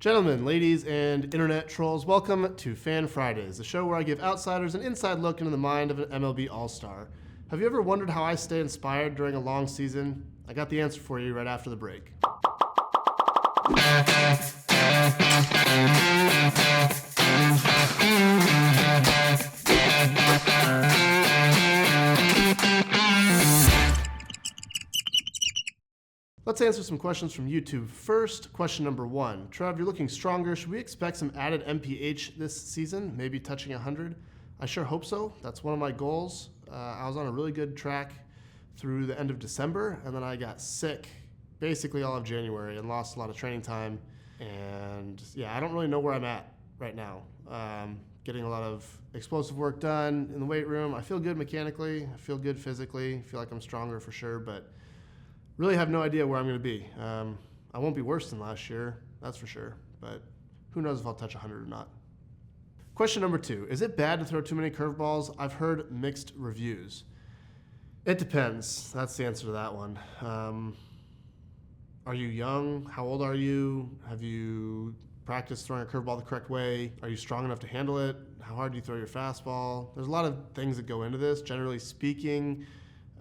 Gentlemen, ladies, and internet trolls, welcome to Fan Fridays, the show where I give outsiders an inside look into the mind of an MLB All-Star. Have you ever wondered how I stay inspired during a long season? I got the answer for you right after the break. Let's answer some questions from YouTube first. Question number 1. Trev, you're looking stronger. Should we expect some added MPH this season, maybe touching 100? I sure hope so. That's one of my goals. I was on a really good track through the end of December, and then I got sick basically all of January and lost a lot of training time. And yeah, I don't really know where I'm at right now. Getting a lot of explosive work done in the weight room. I feel good mechanically. I feel good physically. I feel like I'm stronger for sure, but really have no idea where I'm going to be. I won't be worse than last year, that's for sure, but who knows if I'll touch 100 or not. Question number 2, is it bad to throw too many curveballs? I've heard mixed reviews. It depends. That's the answer to that one. Are you young? How old are you? Have you practiced throwing a curveball the correct way? Are you strong enough to handle it? How hard do you throw your fastball? There's a lot of things that go into this. Generally speaking,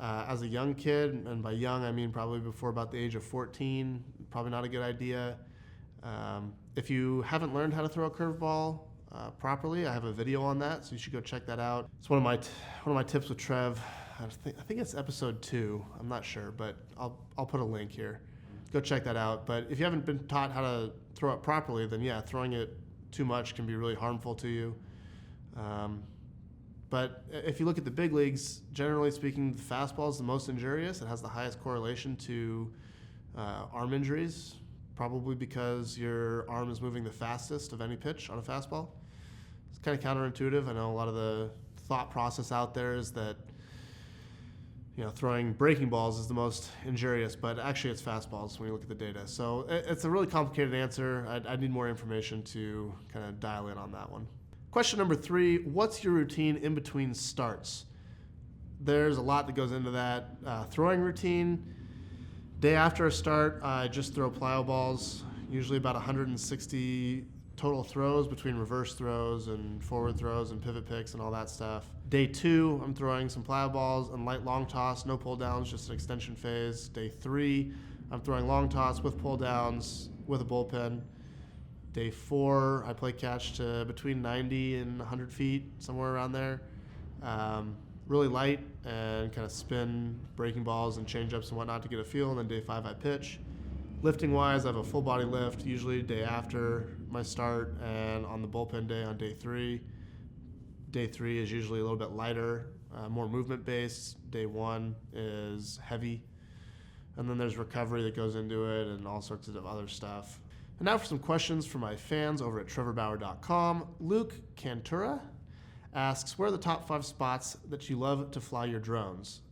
as a young kid, and by young I mean probably before about the age of 14, probably not a good idea. If you haven't learned how to throw a curveball properly, I have a video on that, so you should go check that out. It's one of my tips with Trev. I think it's episode 2. I'm not sure, but I'll put a link here. Go check that out. But if you haven't been taught how to throw it properly, then yeah, throwing it too much can be really harmful to you. But if you look at the big leagues, generally speaking, the fastball is the most injurious. It has the highest correlation to arm injuries, probably because your arm is moving the fastest of any pitch on a fastball. It's kind of counterintuitive. I know a lot of the thought process out there is that throwing breaking balls is the most injurious, but actually it's fastballs when you look at the data. So it's a really complicated answer. I need more information to kind of dial in on that one. Question number 3, what's your routine in between starts? There's a lot that goes into that. Throwing routine, day after a start, I just throw plyo balls, usually about 160 total throws between reverse throws and forward throws and pivot picks and all that stuff. Day 2, I'm throwing some plyo balls and light long toss, no pull downs, just an extension phase. Day 3, I'm throwing long toss with pull downs with a bullpen. Day 4, I play catch to between 90 and 100 feet, somewhere around there. Really light and kind of spin breaking balls and change-ups and whatnot to get a feel. And then day 5, I pitch. Lifting-wise, I have a full body lift, usually day after my start and on the bullpen day on day 3. Day 3 is usually a little bit lighter, more movement-based. Day 1 is heavy. And then there's recovery that goes into it and all sorts of other stuff. And now for some questions from my fans over at trevorbauer.com. Luke Cantura asks, where are the top 5 spots that you love to fly your drones?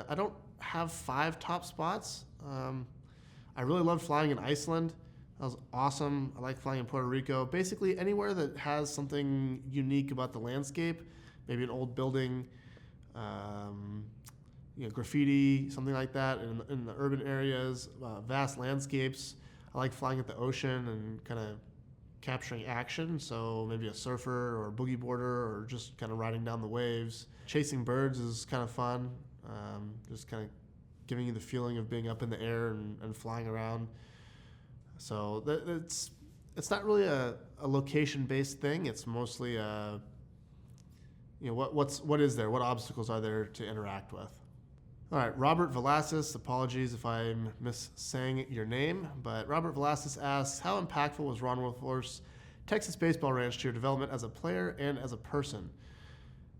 I don't have 5 top spots. I really loved flying in Iceland. That was awesome. I like flying in Puerto Rico. Basically anywhere that has something unique about the landscape, maybe an old building, graffiti, something like that in the urban areas, vast landscapes. I like flying at the ocean and kind of capturing action, so maybe a surfer or a boogie boarder or just kind of riding down the waves. Chasing birds is kind of fun, just kind of giving you the feeling of being up in the air and flying around. So it's not really a location-based thing. It's mostly what is there? What obstacles are there to interact with? All right, Robert Velasquez, apologies if I'm missaying your name, but Robert Velasquez asks, how impactful was Ron Wolforth's Texas Baseball Ranch to your development as a player and as a person?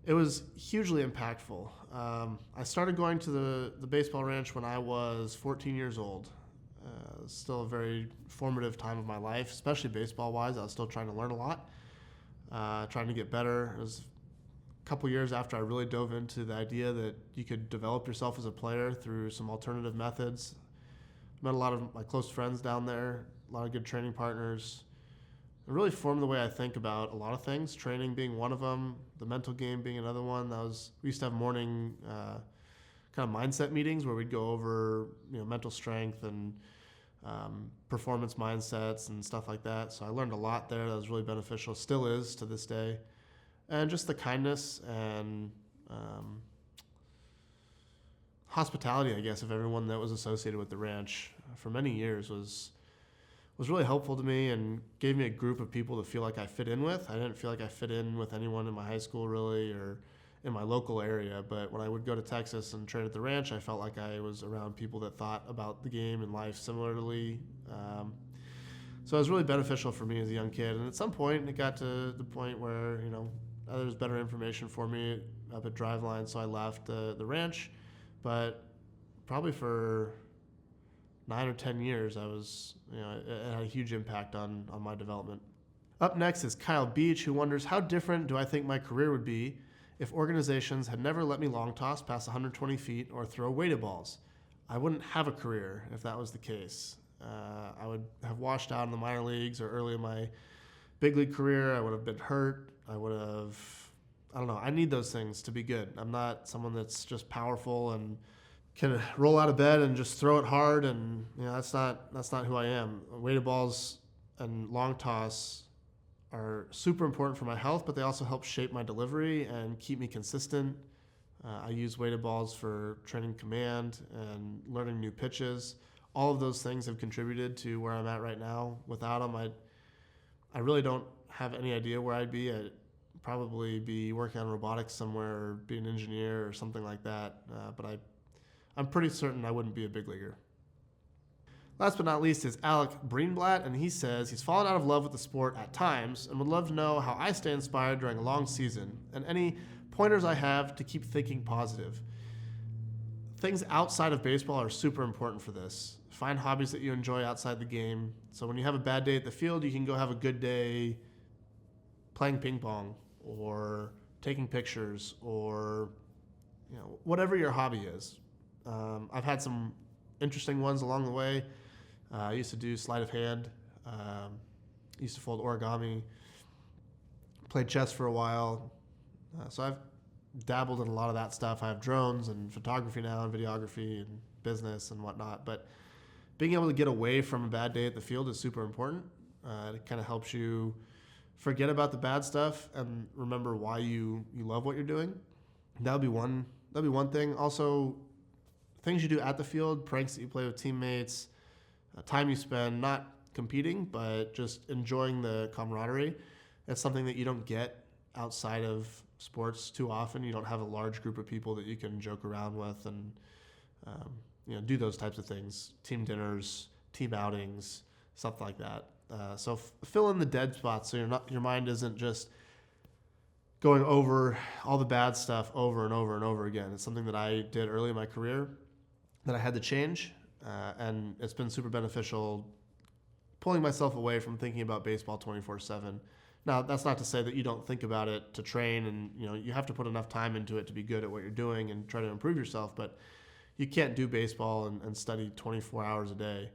It was hugely impactful. I started going to the baseball ranch when I was 14 years old. It was still a very formative time of my life, especially baseball-wise. I was still trying to learn a lot, trying to get better. It was couple years after I really dove into the idea that you could develop yourself as a player through some alternative methods. Met a lot of my close friends down there, a lot of good training partners. It really formed the way I think about a lot of things, training being one of them, the mental game being another one. We used to have morning kind of mindset meetings where we'd go over mental strength and performance mindsets and stuff like that. So I learned a lot there that was really beneficial, still is to this day. And just the kindness and hospitality, I guess, of everyone that was associated with the ranch for many years was really helpful to me and gave me a group of people to feel like I fit in with. I didn't feel like I fit in with anyone in my high school really or in my local area, but when I would go to Texas and train at the ranch, I felt like I was around people that thought about the game and life similarly. So it was really beneficial for me as a young kid. And at some point, it got to the point where, there was better information for me up at Driveline, so I left the ranch. But probably for 9 or 10 years, I was, it had a huge impact on my development. Up next is Kyle Beech, who wonders, how different do I think my career would be if organizations had never let me long toss past 120 feet or throw weighted balls? I wouldn't have a career if that was the case. I would have washed out in the minor leagues or early in my big league career. I would have been hurt. I don't know. I need those things to be good. I'm not someone that's just powerful and can roll out of bed and just throw it hard. And that's not who I am. Weighted balls and long toss are super important for my health, but they also help shape my delivery and keep me consistent. I use weighted balls for training command and learning new pitches. All of those things have contributed to where I'm at right now. Without them, I really don't have any idea where I'd be. I'd probably be working on robotics somewhere or be an engineer or something like that. But I'm pretty certain I wouldn't be a big leaguer. Last but not least is Alec Greenblatt, and he says he's fallen out of love with the sport at times and would love to know how I stay inspired during a long season and any pointers I have to keep thinking positive. Things outside of baseball are super important for this. Find hobbies that you enjoy outside the game. So when you have a bad day at the field, you can go have a good day playing ping pong or taking pictures or whatever your hobby is. I've had some interesting ones along the way. I used to do sleight of hand. Used to fold origami. Played chess for a while. So I've dabbled in a lot of that stuff. I have drones and photography now and videography and business and whatnot. But being able to get away from a bad day at the field is super important. It kind of helps you forget about the bad stuff and remember why you love what you're doing. That'd be one thing. Also, things you do at the field, pranks that you play with teammates, time you spend not competing, but just enjoying the camaraderie. It's something that you don't get outside of sports too often. You don't have a large group of people that you can joke around with and do those types of things. Team dinners, team outings, stuff like that. So fill in the dead spots so your mind isn't just going over all the bad stuff over and over and over again. It's something that I did early in my career that I had to change, and it's been super beneficial pulling myself away from thinking about baseball 24/7. Now, that's not to say that you don't think about it to train, and you have to put enough time into it to be good at what you're doing and try to improve yourself, but you can't do baseball and study 24 hours a day.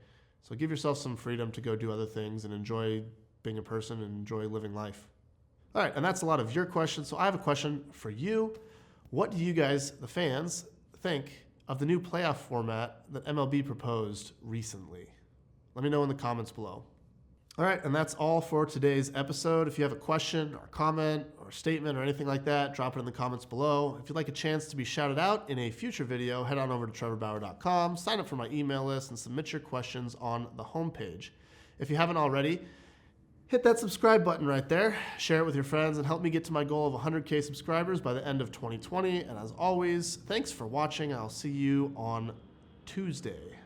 So give yourself some freedom to go do other things and enjoy being a person and enjoy living life. All right, and that's a lot of your questions. So I have a question for you. What do you guys, the fans, think of the new playoff format that MLB proposed recently? Let me know in the comments below. All right, and that's all for today's episode. If you have a question or comment or statement or anything like that, drop it in the comments below. If you'd like a chance to be shouted out in a future video, head on over to trevorbauer.com, sign up for my email list, and submit your questions on the homepage. If you haven't already, hit that subscribe button right there, share it with your friends, and help me get to my goal of 100K subscribers by the end of 2020. And as always, thanks for watching. I'll see you on Tuesday.